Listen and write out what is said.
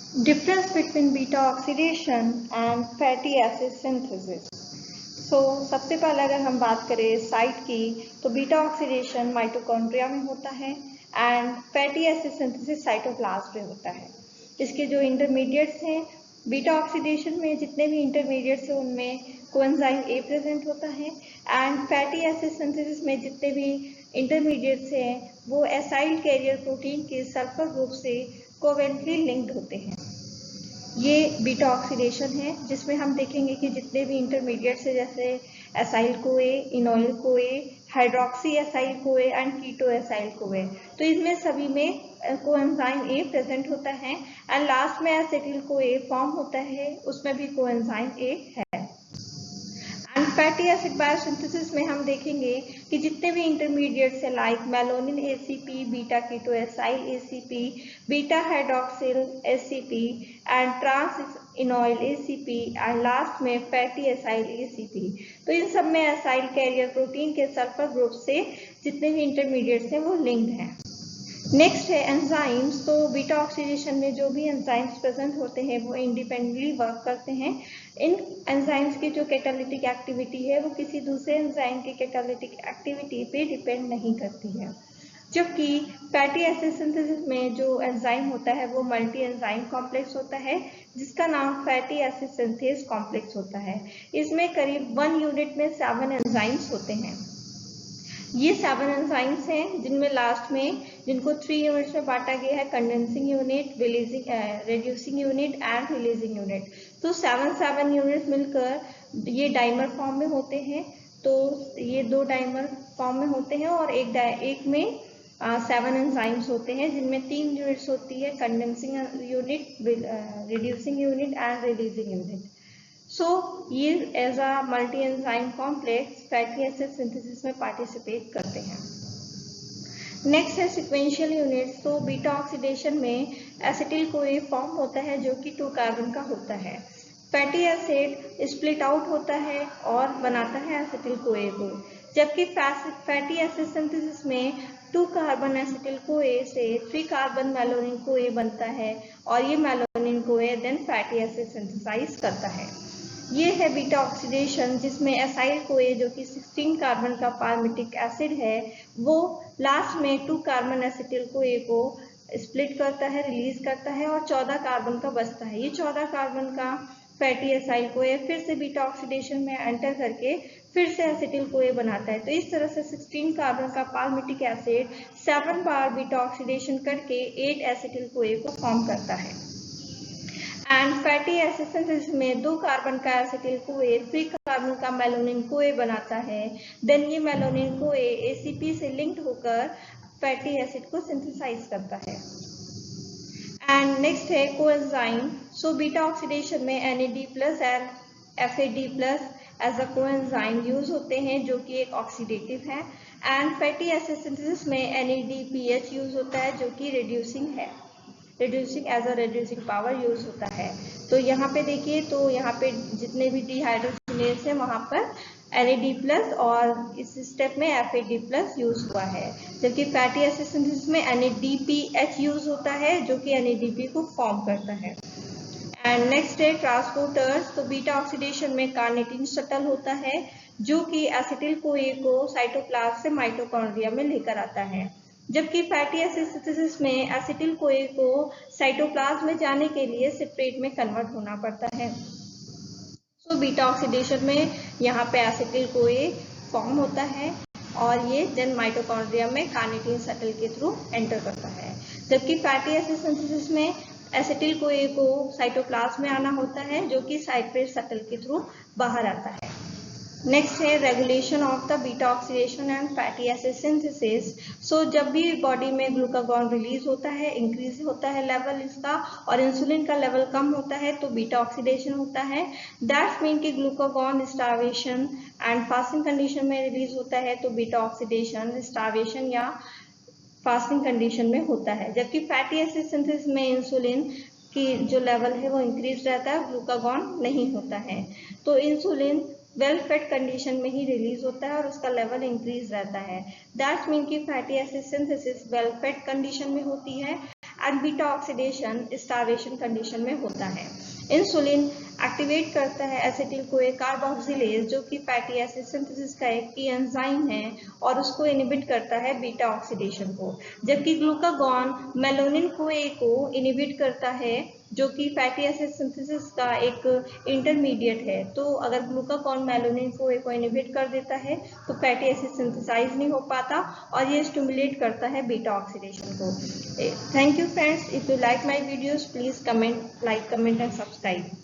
Difference between beta oxidation and fatty acid synthesis. सबसे पहले अगर हम बात करें साइट की, तो बीटा ऑक्सीडेशन माइटोकॉन्ड्रिया में होता है and fatty acid synthesis cytoplasm में होता है। इसके जो इंटरमीडिएट्स हैं, बीटा ऑक्सीडेशन में जितने भी इंटरमीडिएट्स हैं उनमें कोएंजाइम ए प्रेजेंट होता है एंड फैटी एसिड सिंथेसिस में जितने भी इंटरमीडिएट्स हैं वो एसाइल कैरियर प्रोटीन के सल्फर ग्रुप से कोवेलेंटली लिंक्ड होते हैं। ये बीटा ऑक्सीडेशन है जिसमें हम देखेंगे कि जितने भी इंटरमीडिएट्स है जैसे एसाइल कोए, इनोइल कोए, हाइड्रोक्सी एसाइल कोए एंड कीटो एसाइल कोए, तो इसमें सभी में कोएंजाइम ए प्रेजेंट होता है एंड लास्ट में एसिटिल कोए फॉर्म होता है, उसमें भी कोएंजाइम ए है। एंड फैटी एसिड बायोसिंथेसिस में हम देखेंगे कि जितने भी इंटरमीडिएट्स है like malonyl ACP, beta keto acyl ACP, beta hydroxyl ACP and trans enoyl ACP and last में फैटी एसाइल एसीपी, तो इन सब में एसाइल कैरियर प्रोटीन के सल्फर ग्रुप से जितने भी इंटरमीडिएट्स हैं वो लिंक्ड हैं। नेक्स्ट है एंजाइम्स। तो बीटा ऑक्सीडेशन में जो भी एंजाइम्स प्रेजेंट होते हैं वो इंडिपेंडेंटली वर्क करते हैं। इन एंजाइम्स की जो कैटालिटिक एक्टिविटी है वो किसी दूसरे एंजाइम की कैटालिटिक एक्टिविटी पे डिपेंड नहीं करती है। जबकि फैटी एसिड सिंथेसिस में जो एंजाइम होता है वो मल्टी एंजाइम कॉम्प्लेक्स होता है जिसका नाम फैटी एसिड सिंथेस कॉम्प्लेक्स होता है। इसमें करीब 1 यूनिट में 7 एंजाइम्स होते हैं। ये 7 एंजाइम्स हैं जिनमें लास्ट में जिनको 3 यूनिट्स में बांटा गया है, condensing unit, reducing unit and releasing unit. तो 7 यूनिट्स मिलकर ये डाइमर फॉर्म में होते हैं। तो ये 2 डाइमर फॉर्म में होते हैं और एक में 7 एंजाइम्स होते हैं जिनमें 3 यूनिट्स होती है, condensing unit, reducing unit and releasing unit. ये as a multi enzyme complex fatty acid synthesis में पार्टिसिपेट करते हैं। नेक्स्ट है सिक्वेंशियल यूनिट्स। तो बीटा ऑक्सीडेशन में एसिटिल कोए फॉर्म होता है जो कि 2 कार्बन का होता है। फैटी एसिड स्प्लिट आउट होता है और बनाता है एसिटिल कोए को, जबकि फैटी एसिड सिंथेसिस में 2 कार्बन एसिटिल कोए से 3 कार्बन मेलोनिन कोए बनता है और ये मेलोनिन कोए देन फैटी एसिड सिंथेसाइज करता है। ये है बीटा ऑक्सीडेशन जिसमें एसाइल कोए जो कि 16 कार्बन का पारमिटिक एसिड है वो लास्ट में 2 कार्बन एसिटिल कोए को स्प्लिट करता है, रिलीज करता है और 14 कार्बन का बचता है। ये 14 कार्बन का फैटी एसाइल कोए फिर से बीटा ऑक्सीडेशन में एंटर करके फिर से एसिटिल कोए बनाता है। तो इस तरह से 16 कार्बन का पारमिटिक एसिड 7 बार बीटा ऑक्सीडेशन करके 8 एसिटिल कोए को फॉर्म करता है। एंड फैटी एसिड सिंथेसिस में 2 कार्बन का एसिटिल कोए 3 कार्बन का मेलोनिन कोए बनाता है। देन ये मेलोनिन कोए एसीपी से लिंक्ड होकर फैटी एसिड को सिंथेसाइज करता है। एंड नेक्स्ट है कोएंजाइम। बीटा ऑक्सीडेशन में NAD+ and FAD+ as a coenzyme use होते हैं जो कि एक ऑक्सीडेटिव है। एंड फैटी एसिड सिंथेसिस में NADPH यूज होता है जो कि रिड्यूसिंग है, reducing as a reducing power use होता है। तो यहाँ पे देखिए, तो यहाँ पे जितने भी डिहाइड्रोजिनेज है वहाँ पर NAD+ और इस स्टेप में FAD+ यूज हुआ है, जबकि फैटी एसिड सिंथेसिस में NADPH यूज होता है जो कि NADP को फॉर्म करता है। एंड नेक्स्ट है ट्रांसपोर्टर्स। तो बीटा ऑक्सीडेशन में कार्निटिन शटल होता है जो कि एसिटिल कोए को साइटोप्लाज्म से माइटोकॉन्ड्रिया में लेकर आता है, जबकि फैटी एसिड सिंथेसिस में एसिटिल कोए को साइटोप्लाज्म में जाने के लिए सिट्रेट में कन्वर्ट होना पड़ता है। बीटा ऑक्सीडेशन में यहाँ पे एसिटिल कोए फॉर्म होता है और ये देन माइटोकॉन्ड्रिया में कार्निटिन शटल के थ्रू एंटर करता है, जबकि फैटी एसिड सिंथेसिस में एसिटिल कोए को साइटोप्लाज्म में आना होता है जो कि साइट्रेट शटल के थ्रू बाहर आता है। नेक्स्ट है regulation of the beta oxidation and fatty acid synthesis. जब भी बॉडी में ग्लूकागॉन रिलीज होता है, इंक्रीज होता है लेवल इसका और इंसुलिन का लेवल कम होता है तो बीटा ऑक्सीडेशन होता है। दैट्स मीन कि glucagon starvation and fasting condition में रिलीज होता है तो बीटा ऑक्सीडेशन स्टार्वेशन या फास्टिंग कंडीशन में होता है, जबकि फैटी एसिड सिंथेसिस में इंसुलिन की जो लेवल है वो इंक्रीज रहता है, ग्लूकागॉन नहीं होता है। तो इंसुलिन वेल फेड कंडीशन में ही रिलीज होता है और उसका लेवल इंक्रीज रहता है। दैट्स मीन कि fatty acid synthesis well fade condition में होती है and beta oxidation starvation condition में होता है। इंसुलिन एक्टिवेट करता है एसिटिल कोए कार्बोक्सिलेज जो कि फैटी एसिड सिंथेसिस का एक की एंजाइम है और उसको इनिबिट करता है बीटा ऑक्सीडेशन को, जबकि ग्लूकागॉन मेलानिन कोए को इनिबिट करता है जो कि फैटी एसिड सिंथेसिस का एक इंटरमीडिएट है। तो अगर ग्लूकागॉन मेलानिन कोए को इनिबिट कर देता है तो फैटी एसिड सिंथेसाइज नहीं हो पाता और ये स्टिमुलेट करता है बीटा ऑक्सीडेशन को। Thank you friends, if you like my videos please comment, like, comment and subscribe.